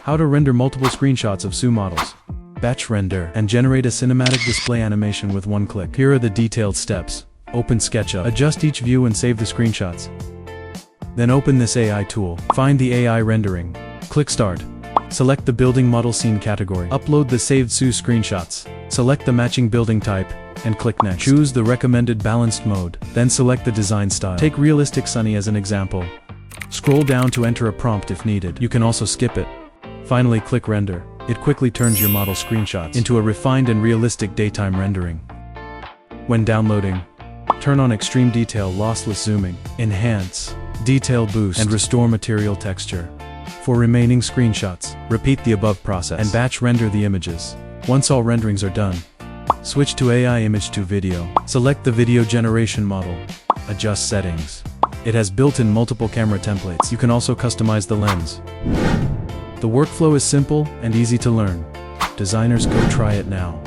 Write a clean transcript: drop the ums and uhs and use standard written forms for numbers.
How to render multiple screenshots of SU models. Batch render and generate a cinematic display animation with one click. Here are the detailed steps. Open SketchUp. Adjust each view and save the screenshots. Then open this AI tool. Find the AI rendering. Click Start. Select the building model scene category. Upload the saved SU screenshots. Select the matching building type, and click Next. Choose the recommended balanced mode, then select the design style. Take realistic sunny as an example. Scroll down to enter a prompt if needed. You can also skip it. Finally click Render. It quickly turns your model screenshots into a refined and realistic daytime rendering. When downloading, turn on Extreme Detail Lossless Zooming, Enhance, Detail Boost, and Restore Material Texture. For remaining screenshots, repeat the above process and batch render the images. Once all renderings are done, switch to AI Image to Video. Select the video generation model. Adjust settings. It has built-in multiple camera templates. You can also customize the lens. The workflow is simple and easy to learn. Designers, go try it now.